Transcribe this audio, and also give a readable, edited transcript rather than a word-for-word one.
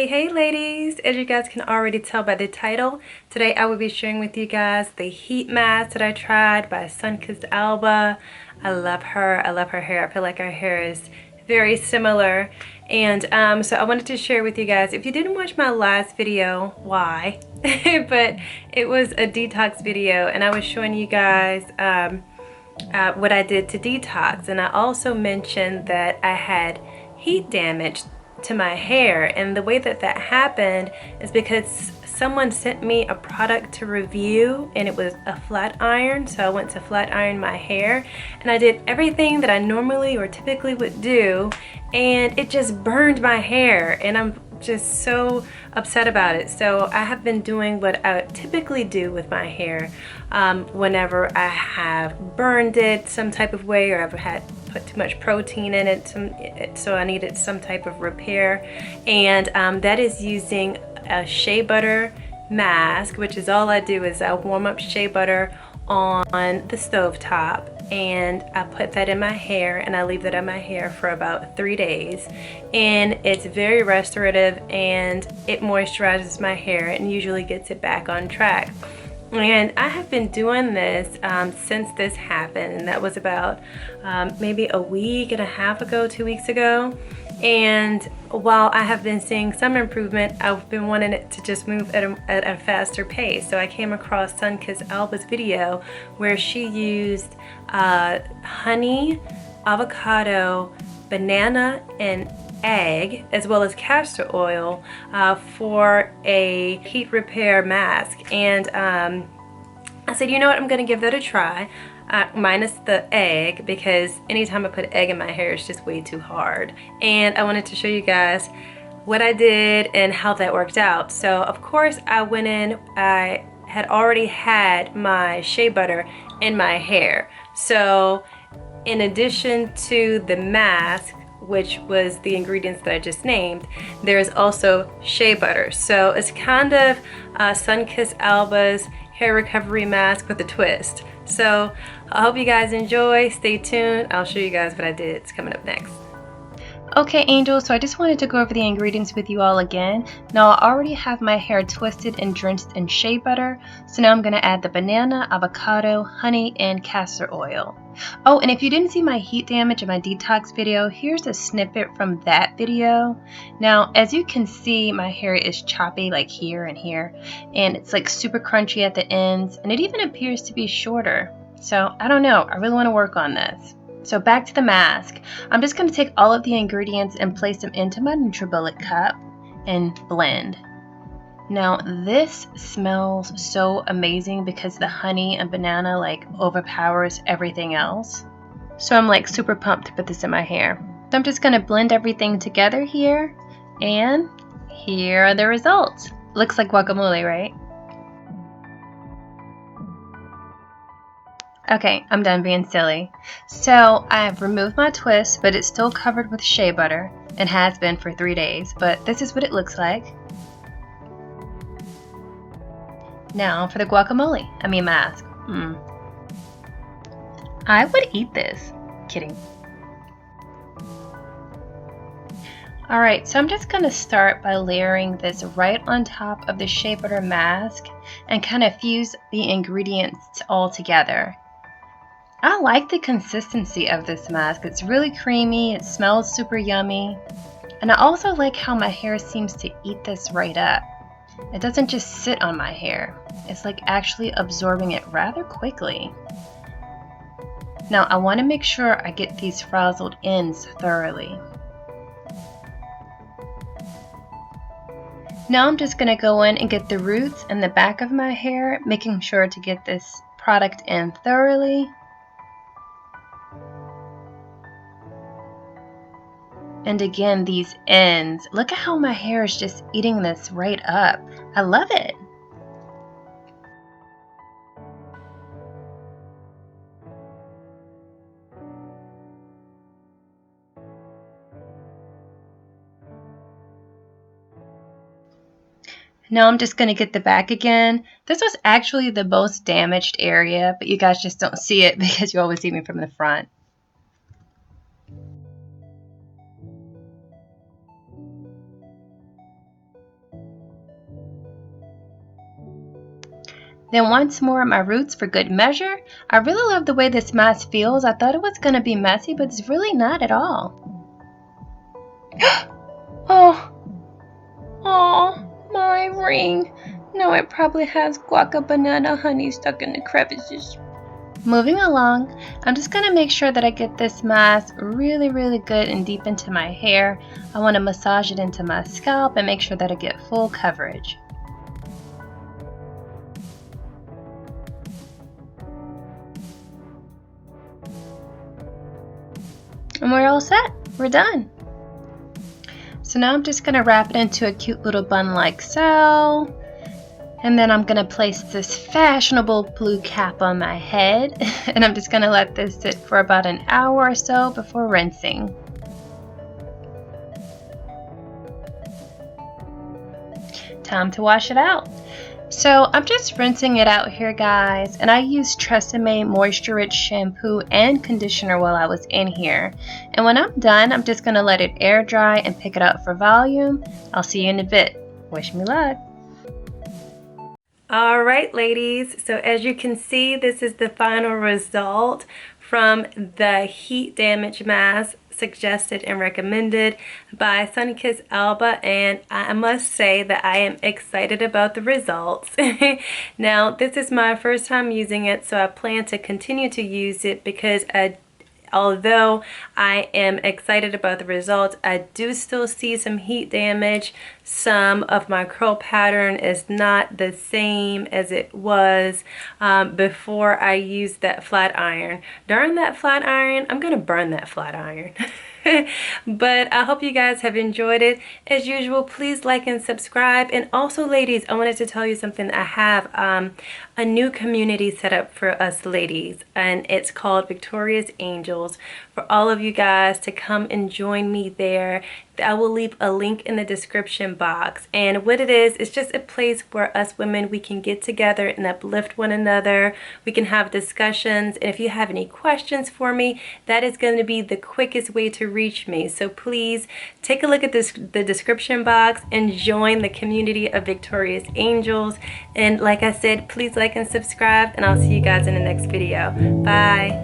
Hey ladies, as you guys can already tell by the title, today I will be sharing with you guys the heat mask that I tried by SunKissAlba. I love her. I love her hair. I feel like her hair is very similar. And so I wanted to share with you guys, if you didn't watch my last video, why? But it was a detox video and I was showing you guys what I did to detox. And I also mentioned that I had heat damage to my hair, and the way that happened is because someone sent me a product to review and it was a flat iron. So I went to flat iron my hair and I did everything that I normally or typically would do, and it just burned my hair, and I'm just so upset about it. So I have been doing what I typically do with my hair whenever I have burned it some type of way, or I've had put too much protein in it, so I needed some type of repair, and that is using a shea butter mask, which is all I do is I warm up shea butter on the stove top, and I put that in my hair and I leave that in my hair for about 3 days, and it's very restorative and it moisturizes my hair and usually gets it back on track. And I have been doing this since this happened, and that was about maybe a week and a half ago, 2 weeks ago. And while I have been seeing some improvement, I've been wanting it to just move at a faster pace. So I came across SunKissAlba's video where she used honey, avocado, banana, and egg, as well as castor oil for a heat repair mask. And I said, you know what, I'm gonna give that a try, minus the egg, because anytime I put egg in my hair it's just way too hard. And I wanted to show you guys what I did and how that worked out. So of course I went in, I had already had my shea butter in my hair. So in addition to the mask, which was the ingredients that I just named, there's also shea butter. So it's kind of SunKissAlba's hair recovery mask with a twist. So I hope you guys enjoy. Stay tuned. I'll show you guys what I did. It's coming up next. Okay, angels, so I just wanted to go over the ingredients with you all again. Now I already have my hair twisted and drenched in shea butter, so now I'm going to add the banana, avocado, honey, and castor oil. Oh, and if you didn't see my heat damage in my detox video, here's a snippet from that video. Now, as you can see, my hair is choppy like here and here, and it's like super crunchy at the ends, and it even appears to be shorter. So I don't know, I really want to work on this. So back to the mask. I'm just going to take all of the ingredients and place them into my NutriBullet cup and blend. Now this smells so amazing because the honey and banana like overpowers everything else. So I'm like super pumped to put this in my hair. So I'm just going to blend everything together here, and here are the results. Looks like guacamole, right? Okay, I'm done being silly. So I've removed my twist, but it's still covered with shea butter and has been for 3 days, but this is what it looks like. Now for the guacamole, mask. I would eat this. Kidding. Alright, so I'm just going to start by layering this right on top of the shea butter mask and kind of fuse the ingredients all together. I like the consistency of this mask. It's really creamy, it smells super yummy, and I also like how my hair seems to eat this right up. It doesn't just sit on my hair. It's like actually absorbing it rather quickly. Now I want to make sure I get these frazzled ends thoroughly. Now I'm just going to go in and get the roots and the back of my hair, making sure to get this product in thoroughly. And again, these ends, look at how my hair is just eating this right up. I love it. Now I'm just going to get the back again. This was actually the most damaged area, but you guys just don't see it because you always see me from the front. Then once more at my roots for good measure. I really love the way this mask feels. I thought it was going to be messy, but it's really not at all. Oh, my ring. No, it probably has guaca banana honey stuck in the crevices. Moving along, I'm just going to make sure that I get this mask really good and deep into my hair. I want to massage it into my scalp and make sure that I get full coverage. And we're all set. We're done. So now I'm just going to wrap it into a cute little bun like so. And then I'm going to place this fashionable blue cap on my head. And I'm just going to let this sit for about an hour or so before rinsing. Time to wash it out. So I'm just rinsing it out here, guys, and I used Tresemme Moisture Rich shampoo and conditioner while I was in here. And when I'm done, I'm just going to let it air dry and pick it up for volume. I'll see you in a bit. Wish me luck. All right, ladies, so as you can see, this is the final result from the heat damage mask suggested and recommended by SunKissAlba, and I must say that I am excited about the results. Now, this is my first time using it, so I plan to continue to use it because although I am excited about the results, I do still see some heat damage. Some of my curl pattern is not the same as it was before I used that flat iron. During that flat iron, I'm gonna burn that flat iron. But I hope you guys have enjoyed it. As usual, please like and subscribe. And also, ladies, I wanted to tell you something. I have a new community set up for us ladies, and it's called Victorious Angels, for all of you guys to come and join me there. I will leave a link in the description box, and what it is just a place where us women, we can get together and uplift one another. We can have discussions, and if you have any questions for me, that is going to be the quickest way to reach me. So please take a look at the description box and join the community of Victorious Angels. And like I said, please like and subscribe, and I'll see you guys in the next video. Bye.